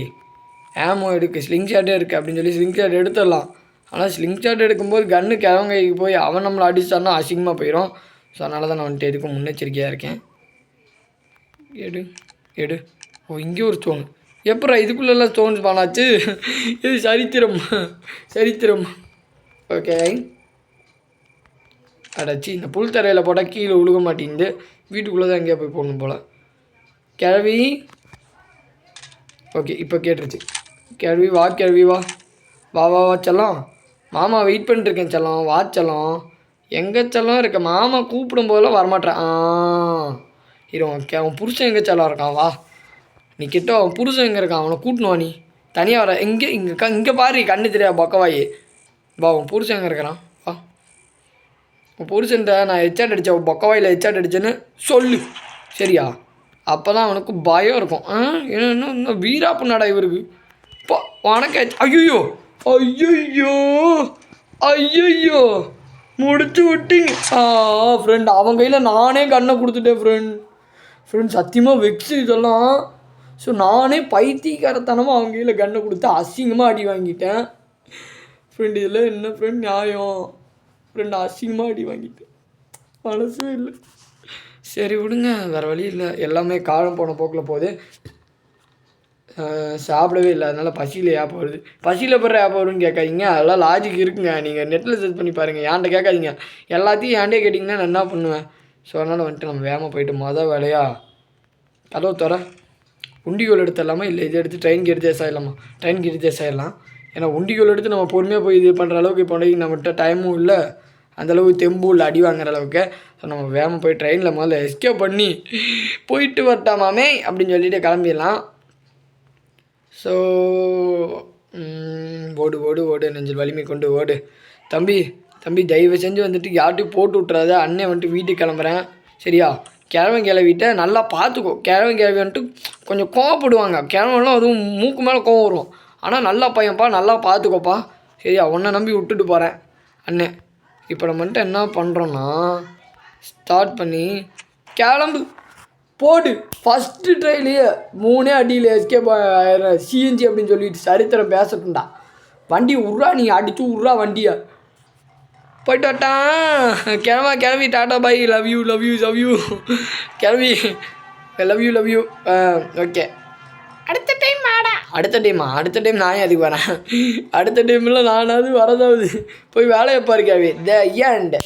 ஆமோ எடுக்கு. ஸ்லிங் ஷாட்டே இருக்குது அப்படின்னு சொல்லி ஸ்லிங் ஷாட் எடுத்துடலாம். ஆனால் ஸ்லிங் ஷாட் எடுக்கும்போது கன்று கைக்கு போய் அவன் நம்மளை அடிச்சான்னா அசிங்கமாக போயிடும். ஸோ அதனால தான் நான் வந்துட்டு எதுக்கும் முன்னெச்சரிக்கையாக இருக்கேன். எடு. ஓ, இங்கே ஒரு ஸ்டோன். எப்படா இதுக்குள்ளெல்லாம் ஸ்டோன்ஸ் பானாச்சு? இது சரித்திரம். ஓகே, அடைச்சி இந்த புல் தரையில் போட்டால் கீழே விழுக மாட்டேங்குது. வீட்டுக்குள்ளே தான் எங்கேயா போய் போடணும் போல். கிழவி ஓகே, இப்போ கேட்டுருச்சு. கிழவி வா வா செல்லம். மாமா வெயிட் பண்ணிட்டுருக்கேன் செல்லம். வா செல்லம். எங்கே செல்லம் இருக்க? மாமா கூப்பிடும் போதெல்லாம் வரமாட்டேன். ஓகே, அவன் புருஷன் எங்கே செல்லம் இருக்கான்? வா நீ கிட்ட. அவன் புருஷன் எங்கே இருக்கான்? அவனை கூட்டணுவா நீ? தனியாக வர. இங்கே பாரு, கண்ணு தெரியா பக்கவாயி. வா, உன் புருஷன் எங்கே இருக்கிறான்? வா, உன் புருஷன்ட்ட நான் ஹெச்சாட் அடித்தேன், பக்கவாயில் ஹெச்சாட் அடித்தேன்னு சொல்லு, சரியா? அப்போ தான் அவனுக்கு பயம் இருக்கும். என்ன வீராப்பு நடா இவருக்கு. இப்போ வணக்கம். ஐயோ முடிச்சு விட்டிங்க. ஃப்ரெண்ட், அவன் கையில் நானே கண்ணை கொடுத்துட்டேன் ஃப்ரெண்ட். சத்தியமாக வெக்ஸு இதெல்லாம். ஸோ நானே பைத்தியக்காரத்தனமாக அவங்க கையில் கண்ணை கொடுத்து அசிங்கமாக அடி வாங்கிட்டேன் ஃப்ரெண்ட். இதில் என்ன ஃப்ரெண்ட் நியாயம்? ஃப்ரெண்ட், அசிங்கமாக அடி வாங்கிட்டேன், மனசே இல்லை. சரி விடுங்க, வேறு வழி இல்லை. எல்லாமே காலம் போன போக்கில் போகுது. சாப்பிடவே இல்லை, அதனால் பசியில் ஏப்ப வருது. பசியில் போடுற ஏப்ப வரும்னு கேட்காதீங்க. அதெல்லாம் லாஜிக் இருக்குங்க. நீங்கள் நெட்டில் சர்ச் பண்ணி பாருங்கள். ஏன்ட்ட கேட்காதீங்க. எல்லாத்தையும் ஏன்டே கேட்டிங்கன்னா நான் என்ன பண்ணுவேன்? ஸோ அதனால் வந்துட்டு நம்ம வேகமாக போயிட்டு வேலையா கதவு தர உண்டிகோல் எடுத்துடலாமா? இல்லை இதை எடுத்து ட்ரெயின்க்கு எடுத்து ஆயிடலாம். ஏன்னா உண்டிகோல் எடுத்து நம்ம பொறுமையாக போய் இது பண்ணுற அளவுக்கு இப்போ நம்மகிட்ட டைமும் இல்லை, அந்தளவுக்கு தெம்பும் இல்லை அடி வாங்குற அளவுக்கு. ஸோ நம்ம வேகமாக போய் ட்ரெயினில் முதல்ல எஸ்கேப் பண்ணி போயிட்டு வரட்டாமாமே அப்படின்னு சொல்லிட்டு கிளம்பிடலாம். ஸோ ஓடு ஓடு ஓடு நெஞ்சில் வலிமை கொண்டு ஓடு. தம்பி தம்பி தயவு செஞ்சு வந்துட்டு யார்ட்டையும் போட்டு விட்றாத. அண்ணன் வந்துட்டு வீட்டுக்கு கிளம்புறேன் சரியா? கிழவன் கிளவிட்ட நல்லா பார்த்துக்கோ. கிழவன் கிளவி வந்துட்டு கொஞ்சம் கோவப்படுவாங்க. கிழவன்லாம் அதுவும் மூக்கு மேலே கோவம் வரும். ஆனால் நல்லா பையன்ப்பா, நல்லா பார்த்துக்கோப்பா சரியா? உன்னை நம்பி விட்டுட்டு போகிறேன் அண்ணன். இப்போ நம்ம வந்துட்டு என்ன பண்ணுறோன்னா ஸ்டார்ட் பண்ணி கிளம்பு போடு. ஃபஸ்ட்டு ட்ரைலையே 3 அடியில் எஸ்கேப் சிஎன்ஜி அப்படின்னு சொல்லிட்டு சரித்திரம் பேசட்டும்டா. வண்டி உட்றா, நீ அடித்து உட்றா வண்டியை. போய்ட்டு வட்டான் கிளம்பி tata bye. Love you love you love you கிளம்பி லவ் யூ. ஓகே அடுத்த டைம் ஆடா. அடுத்த டைம் நான் அதுக்கு வரேன். அடுத்த டைமில் நானாவது வரதாவது போய் வேலையை பாரு கேள்வி. ஏண்ட்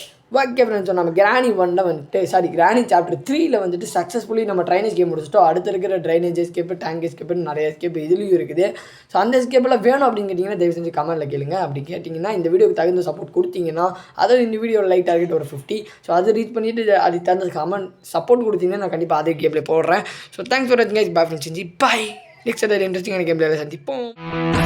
ஓகே ஃப்ரெண்ட்ஸ், நம்ம கிராணி 1 வந்துட்டு கிராணி சாப்டர் 3 வந்துட்டு சக்ஸஸ்ஃபுல்லி நம்ம ட்ரைனேஜ் கேம் முடிச்சிட்டோம். அடுத்து இருக்கிற ட்ரைனேஜ் எஸ்கேப்பு, டேங்க் எஸ்கேப்புன்னு நிறைய எஸ்கேப் இதுலேயும் இருக்குது. ஸோ அந்த எஸ்கேப்பெல்லாம் வேணும் அப்படின்னு கேட்டிங்கன்னா தயவு செஞ்சு கமெண்ட்டில் கேளுங்க. அப்படி கேட்டிங்கன்னா இந்த வீடியோக்கு தகுந்த சப்போர்ட் கொடுத்தீங்கன்னா, அதாவது இந்த வீடியோவில் லைக் டார்கெட் ஒரு 50. ஸோ அதை ரீச் பண்ணிவிட்டு அதுக்கு தகுந்த கமெண்ட் சப்போர்ட் கொடுத்தீங்கன்னா நான் கண்டிப்பாக அதே கேம்லேயே போடுறேன். ஸோ தேங்க்ஸ் ஃபார் வாட்சிங் கைஸ். பை ஃப்ரெண்ட்ஸ், பாய். நெக்ஸ்ட் இன்ட்ரெஸ்டிங்கான கேம்ல சந்திப்போம்.